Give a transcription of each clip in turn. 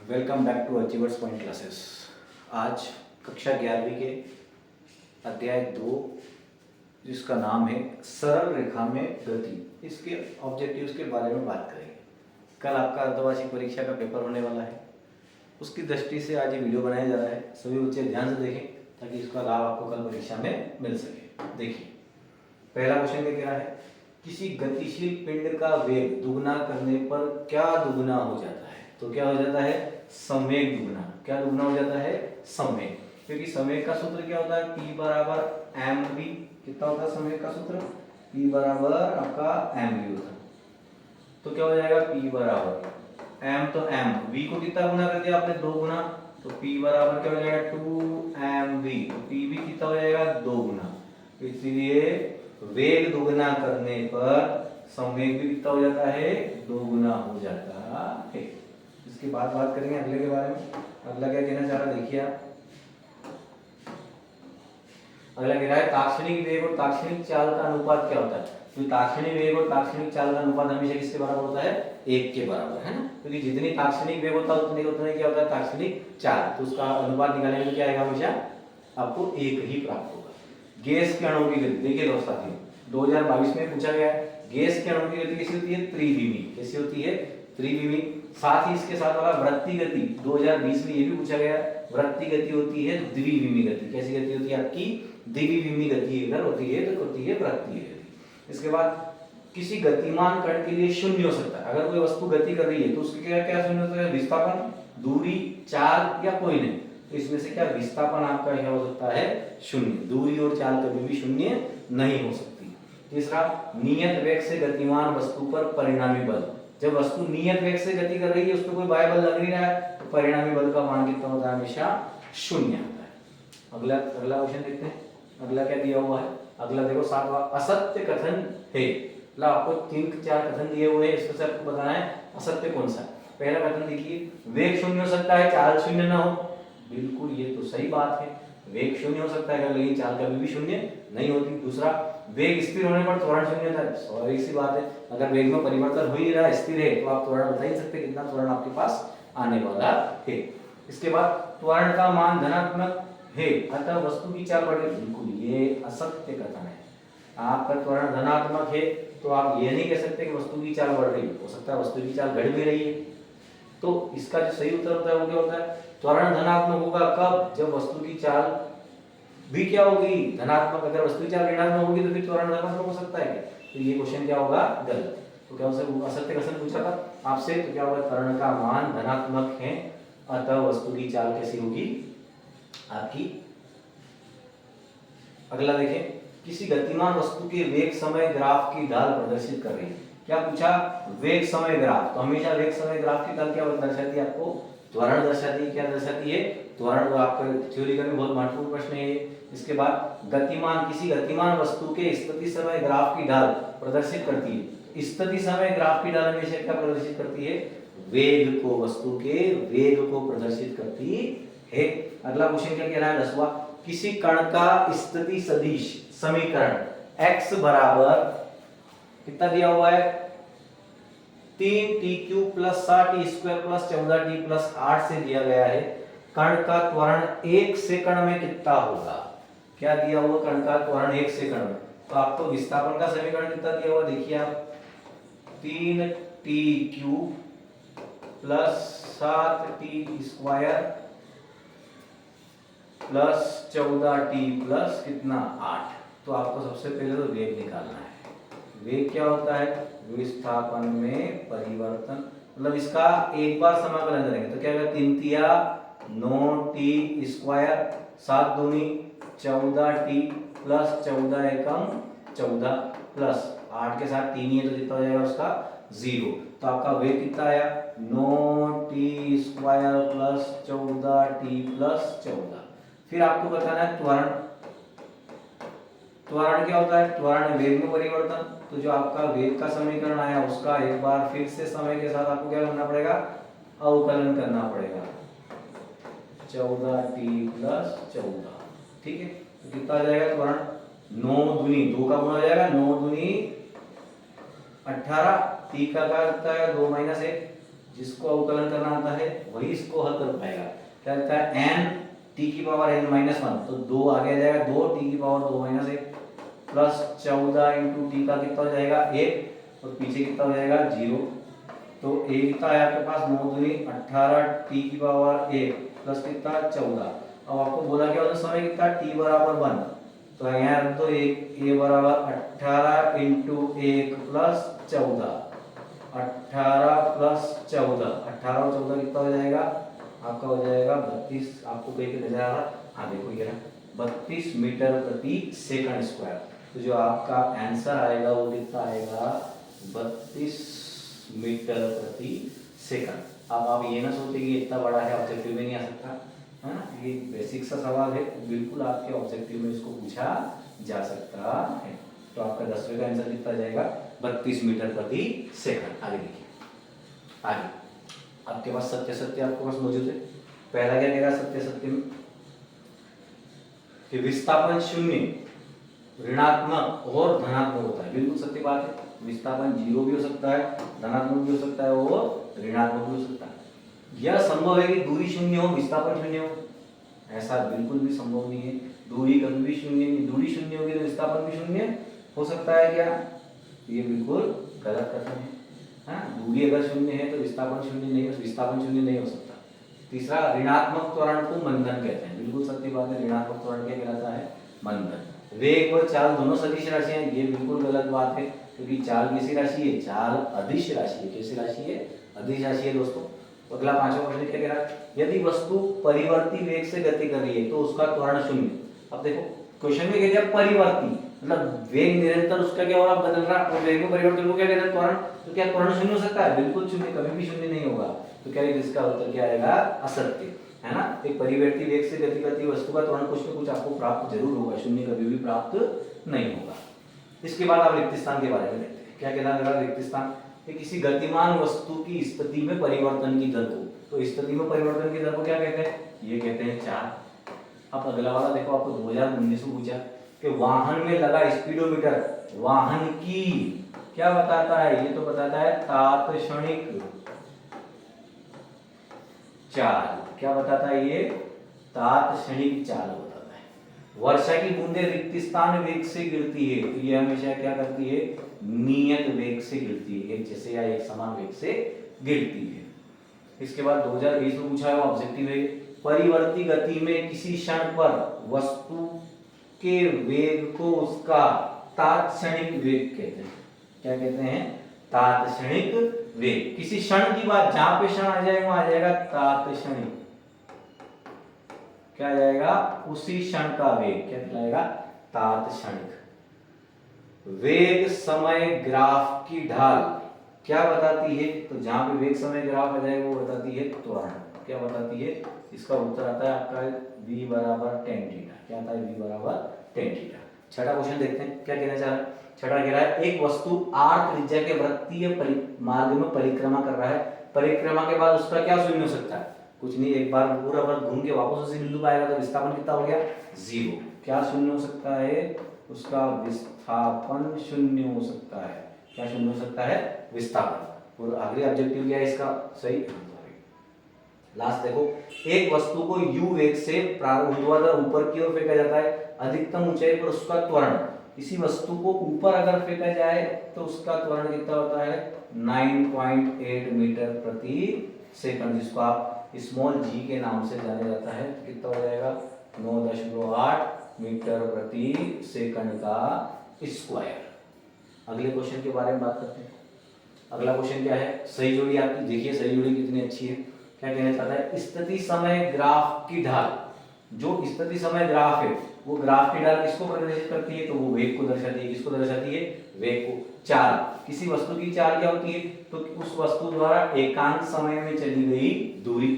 Welcome back to Achievers Point classes. आज कक्षा 11वीं के अध्याय 2 जिसका नाम है सरल रेखा में गति, इसके ऑब्जेक्टिव्स के बारे में बात करेंगे। कल आपका अर्धवार्षिक परीक्षा का पेपर होने वाला है, उसकी दृष्टि से आज ये वीडियो बनाया जा रहा है। सभी बच्चे ध्यान से देखें ताकि इसका लाभ आपको कल परीक्षा में मिल सके। देखिए, पहला क्वेश्चन क्या कह रहा है, किसी गतिशील पिंड का वेग दुगना करने पर क्या दुगना हो जाता है? तो क्या हो जाता है? संवेग दुगना। क्या दुगना हो जाता है? संवेग। क्योंकि संवेग का सूत्र क्या होता है? P बराबर mv। कितना होता है संवेग का सूत्र? P बराबर आपका mv होता है। तो क्या हो जाएगा? P बराबर m, तो m v को कितना गुना कर दिया आपने? 2 गुना। तो P बराबर क्या हो जाएगा? 2mv। तो P भी कितना हो जाएगा? 2 गुना। इसलिए वेग दुगना करने पर संवेग भी कितना हो जाता है? 2 गुना हो जाता है। इसके बाद बात करेंगे अगले के बारे में। अगला क्या कहना चाह रहा है, देखिए आप। अगला कह रहा है ताक्षणिक वेग और ताक्षणिक चाल का अनुपात क्या होता है? तो ताक्षणिक वेग और ताक्षणिक चाल का अनुपात हमेशा किसके बराबर होता है? 1 के बराबर, है ना। क्योंकि जितनी ताक्षणिक वेग होता है उतने क्या होता है? ताक्षणिक चाल। तो उसका अनुपात निकालने में क्या आएगा? हमेशा आपको 1 ही प्राप्त होगा। गैस के अणुओं की गति देखिए दोस्त साथियों, 2022 में पूछा गया है। गैस के अणुओं की गति कैसी होती है? त्रिविमी। कैसी होती है? त्रिविमी। साथ ही इसके साथ वाला वृत्ति गति 2020 में ये भी पूछा गया। वृत्ति गति होती है द्विविमी गति। कैसी गति होती है आपकी? द्विविमी गति अगर होती है तो होती है वृत्तीय गति। इसके बाद किसी गतिमान कण के लिए शून्य हो सकता है। अगर कोई वस्तु गति कर रही है तो उसके क्या क्या शून्य होता है? विस्थापन, दूरी, चाल या कोई नहीं। तो इसमें से क्या विस्थापन आपका क्या हो सकता है? शून्य। दूरी और चाल कभी भी शून्य नहीं हो सकती। तीसरा, नियत वेग से गतिमान वस्तु पर परिणामी बल। जब वस्तु नियत वेग से गति कर रही है, उस पर कोई बाह्य बल लग नहीं रहा है, तो परिणामी बल का मान कितना होता है? हमेशा शून्य आता है। अगला क्वेश्चन देखते हैं। अगला क्या दिया हुआ है? अगला देखो 7वां, असत्य कथन है। ला आपको 3-4 कथन दिए हुए हैं, इसमें से आपको बताना है असत्य कौन सा है। पहला कथन देखिए, वेग शून्य हो सकता है, चाल शून्य ना हो। बिल्कुल ये तो सही बात है, वेग शून्य हो सकता है लेकिन चाल कभी भी शून्य नहीं होती। दूसरा, वेग स्थिर होने पर त्वरण शून्य होता है। स्वाभाविक सी बात है, अगर वेग में परिवर्तन हो ही रहा है, स्थिर है, तो आप त्वरण बता ही सकते कितना त्वरण आपके पास आने वाला है। इसके बाद त्वरण का मान धनात्मक है अतः वस्तु की चाल बढ़ रही। बिल्कुल ये असत्य कथन है। आपका त्वरण धनात्मक है तो आप ये नहीं कह सकते कि वस्तु की चाल बढ़ रही है। हो सकता है वस्तु की चाल घट भी रही है। तो इसका जो सही उत्तर होता है वो क्या होता है? त्वरण धनात्मक होगा कब? जब वस्तु की चाल भी क्या होगी? धनात्मक। अगर वस्तु की चाल ऋणात्मक होगी तो फिर त्वरण धनात्मक हो सकता है क्या? तो ये क्वेश्चन क्या होगा? गलत। तो क्या उससे असत्य कथन पूछा था आपसे, तो क्या होगा? त्वरण का मान धनात्मक है अतः वस्तु की चाल कैसी होगी आपकी? अगला देखें, किसी गतिमान वस्तु के वेग समय ग्राफ की ढाल प्रदर्शित कर रही है। क्या पूछा? वेग समय ग्राफ। तो हमेशा वेग समय ग्राफ की ढाल क्या दर्शाती है? आपको त्वरण दर्शाती है। क्या दर्शाती है? त्वरण। वो आपका थ्योरी का भी बहुत महत्वपूर्ण प्रश्न है। इसके बाद गतिमान, किसी गतिमान वस्तु के स्थिति समय ग्राफ की ढाल प्रदर्शित करती है। स्थिति समय ग्राफ की ढाल हमेशा क्या प्रदर्शित करती है? वेग को, वस्तु के वेग को प्रदर्शित करती है। अगला क्वेश्चन क्या कह रहा है? 10वां, किसी कण का स्थिति सदिश समीकरण x बराबर कितना दिया हुआ है? 3t³ + 7t² + 14t + 8 से दिया गया है। कण का त्वरण 1 सेकंड में कितना होगा? क्या दिया हुआ? कण का त्वरण 1 सेकंड में। तो आपको विस्थापन का समीकरण कितना दिया हुआ? देखिए आप, 3t³ + 7t² plus 14t plus कितना? 8। तो आपको सबसे पहले तो वेग निकालना है। वेग क्या होता है? विस्थापन में परिवर्तन। मतलब इसका एक बार समाकलन करेंगे तो क्या होगा? 3 तिया 9t² 7 दूनी 14t प्लस 14 एकम 14 प्लस 8 के साथ 3 ही है तो कितना हो जाएगा उसका? 0। तो आपका वेग कितना आया? 9t² plus 14t plus 14। फिर आपको बताना है त्वरण। त्वरण क्या होता है? त्वरण वेग में परिवर्तन। तो जो आपका वेग का समीकरण आया उसका एक बार फिर से समय के साथ आपको क्या करना पड़ेगा? अवकलन करना पड़ेगा। 14t प्लस 14, ठीक है। तो कितना आ जाएगा त्वरण? 9 दूनी 2 का गुणा हो जाएगा, 9 दूनी 18, t का क्या होता है? 2 - 1 जिसको अवकलन करना आता है वही इसको हल कर पाएगा। क्या रहता है n t की पावर n माइनस 1, तो 2 आगे आ जाएगा 2 t की power 2 minus 1 plus 14 into T का कितना हो जाएगा 1 और पीछे कितना हो जाएगा 0। तो a कितना है आपके पास 9 दूनी 18 t की पावर 1 प्लस कितना 14। अब आपको बोला क्या होता समय कितना t बराबर 1, तो यहाँ रख दो a बराबर 18 इंटू 1 प्लस 14, 18 प्लस 14, 18 और 14 कितना हो जाएगा आपका हो जाएगा 32। आपको कहीं पे नजर आ रहा, हाँ देखो ये रहा 32 मीटर प्रति सेकंड स्क्वायर। तो जो आपका आंसर आएगा वो कितना आएगा 32 मीटर प्रति सेकंड। अब आप ये ना सोचे कि इतना बड़ा है ऑब्जेक्टिव में नहीं आ सकता, है ना, ये बेसिक सा सवाल है, बिल्कुल आपके ऑब्जेक्टिव में इसको पूछा जा सकता है। तो आपका 10वें का आंसर कितना जाएगा 32 मीटर प्रति सेकंड। आगे देखिए, आगे आपके पास सत्य सत्य आपके पास मौजूद है। पहला क्या कह रहा है सत्य सत्य में कि विस्थापन शून्य, ऋणात्मक और धनात्मक होता है। बिल्कुल सत्य बात है, विस्थापन 0 भी हो सकता है, धनात्मक भी हो सकता है और ऋणात्मक भी हो सकता है। यह संभव है कि दूरी शून्य हो विस्थापन शून्य हो, ऐसा बिल्कुल भी संभव नहीं है। दूरी कभी भी शून्य नहीं, दूरी शून्य होगी तो विस्थापन भी शून्य हो सकता है क्या, ये बिल्कुल गलत कथन है। हाँ, दूरी अगर शून्य है तो विस्थापन शून्य नहीं, विस्थापन शून्य नहीं हो सकता। तीसरा, ऋणात्मक त्वरण को मंदन कहते हैं। बिल्कुल सत्य बात है, ऋणात्मक त्वरण क्या कहलाता है मंदन। वेग और चाल दोनों सदिश राशि हैं, ये बिल्कुल गलत बात है, क्योंकि चाल कैसी राशि है, चाल अदिश राशि है। कैसी राशि है, अदिश राशि है दोस्तों। तो अगला 5वां प्रश्न क्या कह रहा है, यदि वस्तु परिवर्ती वेग से गति कर रही है तो उसका त्वरण शून्य। अब देखो क्वेश्चन में कह दिया परिवर्ती, मतलब वेग निरंतर उसका क्या हो रहा बदल रहा, और वेग में परिवर्तन को क्या कहते हैं त्वरण। तो क्या त्वरण शून्य हो सकता है, बिल्कुल शून्य, कभी भी शून्य नहीं होगा। तो क्या इसका उत्तर क्या आएगा असत्य, है ना। एक परिवर्ती वेग से गति करती वस्तु का त्वरण कुछ न कुछ आपको प्राप्त जरूर होगा, शून्य कभी भी प्राप्त नहीं होगा। इसके बाद आप रिक्त स्थान के बारे में देखते हैं। क्या कहना है रिक्त स्थान, किसी गतिमान वस्तु की स्थिति में परिवर्तन की दर को, तो स्थिति में परिवर्तन की दर को क्या कहते हैं, ये कहते हैं चाल। अब अगला वाला देखो, आपको 2019 में पूछा कि वाहन में लगा स्पीडोमीटर वाहन की क्या बताता है, ये तो बताता है तात्क्षणिक चाल। क्या बताता है ये, तात्क्षणिक चाल बताता है। वर्षा की बूंदें रिक्त स्थान वेग से गिरती है, तो ये हमेशा क्या करती है, नियत वेग से गिरती है, एक जैसे या एक समान वेग से गिरती है। इसके बाद 2020 में पूछा है ऑब्जेक्टिव है, परिवर्ती गति में किसी क्षण पर वस्तु के वेग को उसका तात्क्षणिक वेग कहते हैं। क्या कहते हैं, तात्क्षणिक वेग। किसी क्षण की बात, जहां पे क्षण आ जाएगा वहां आ जाएगा तात्क्षणिक, क्या आ जाएगा उसी क्षण का वेग, क्या कहलाएगा तात्क्षणिक। वेग समय ग्राफ की ढाल क्या बताती है, तो जहां पे वेग समय ग्राफ आ जाएगा वो बताती है त्वरण। क्या बताती है, इसका उत्तर आता है आपका v बराबर tan थीटा। क्या आता है, v बराबर tan थीटा। छठा क्वेश्चन देखते हैं क्या कहना चाह रहा है। छठा कह रहा है, एक वस्तु r त्रिज्या के वृत्तीय मार्ग में परिक्रमा कर रहा है, परिक्रमा के बाद उसका क्या शून्य हो सकता है, कुछ नहीं, एक बार पूरा वृत्त घूम के वापस उसी बिंदु पर आएगा तो विस्थापन कितना हो गया 0। क्या शून्य हो सकता है, उसका विस्थापन शून्य हो सकता है। क्या शून्य हो सकता है, विस्थापन। और आखिरी ऑब्जेक्टिव क्या है इसका, सही लास्ट देखो, एक वस्तु को u वेग से ऊर्ध्वाधर ऊपर की ओर फेंका जाता है, अधिकतम ऊंचाई पर उसका त्वरण, किसी वस्तु को ऊपर अगर फेंका जाए तो उसका त्वरण कितना होता है 9.8 मीटर प्रति सेकंड, जिसको आप स्मॉल g के नाम से जाना जाता है। कितना हो जाएगा 9.8 मीटर प्रति सेकंड का स्क्वायर। अगले क्वेश्चन के बारे में बात करते हैं। अगला क्वेश्चन क्या है, सही जोड़ी आपकी देखिए, सही जोड़ी कितनी अच्छी है। क्या कहना चाहता है, स्थिति समय ग्राफ की ढाल, जो स्थिति समय ग्राफ है वो ग्राफ की ढाल किसको प्रदर्शित करती है, तो वो वेग को दर्शाती है। किसको दर्शाती है, वेग को। चाल, किसी वस्तु की चाल क्या होती है, तो उस वस्तु द्वारा एकांक समय में चली गई दूरी।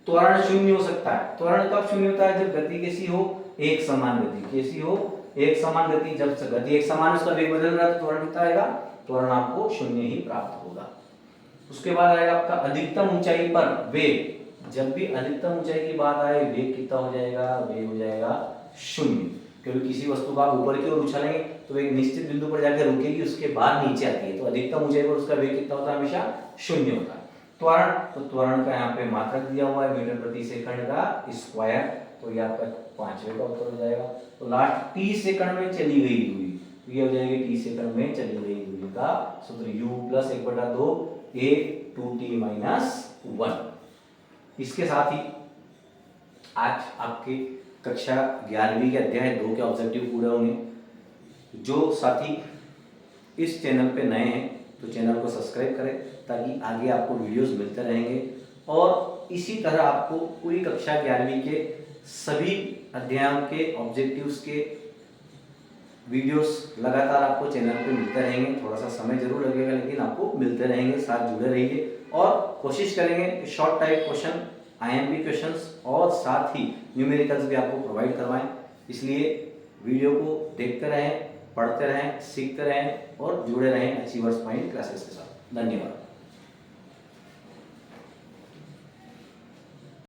त्वरण शून्य हो सकता है, त्वरण कब शून्य होता है, जब गति कैसी हो, एक समान गति। कैसी हो, एक समान गति। जब गति एक समान उसका वेग बदल रहा है तो त्वरण कितना आएगा, त्वरण आपको शून्य ही प्राप्त होगा। उसके बाद आएगा आपका अधिकतम ऊंचाई पर वेग, जब भी अधिकतम ऊंचाई की बात आए वेग कितना हो जाएगा, वेग हो जाएगा शून्य, क्योंकि किसी वस्तु को आप ऊपर की ओर उछालेंगे तो एक निश्चित बिंदु पर जाकर रुकेगी, उसके बाद नीचे आती है, तो अधिकतम ऊंचाई पर उसका वेग कितना होता है, हमेशा शून्य होता है। त्वरण, तो त्वरण का यहाँ पे मात्रक दिया हुआ है मीटर प्रति सेकंड का स्क्वायर, तो ये आपका 5वें का उत्तर हो जाएगा। तो लास्ट टी सेकंड में चली गई दूरी, तो ये हो जाएगी टी सेकंड में चली गई दूरी का सूत्र u plus 1/2 a 2t minus 1। इसके साथ ही आज आपके कक्षा 11वीं के अध्याय 2 के ऑब्जेक्टिव पूरे होंगे। जो साथी इस चैनल पे नए हैं तो चैनल को सब्सक्राइब करें ताकि आगे आपको वीडियोस मिलते रहेंगे, और इसी तरह आपको पूरी कक्षा 11वीं के सभी अध्यायों के ऑब्जेक्टिव्स के वीडियोस लगातार आपको चैनल पे मिलते रहेंगे। थोड़ा सा समय जरूर लगेगा लेकिन आपको मिलते रहेंगे, साथ जुड़े रहिए और कोशिश करेंगे कि short type question, IMP questions और साथ ही न्यूमेरिकल्स भी आपको प्रोवाइड करवाएं। इसलिए वीडियो को देखते रहें, पढ़ते रहें, सीखते रहें और जुड़े रहें अचीवर्स पॉइंट क्लासेस के साथ। धन्यवाद।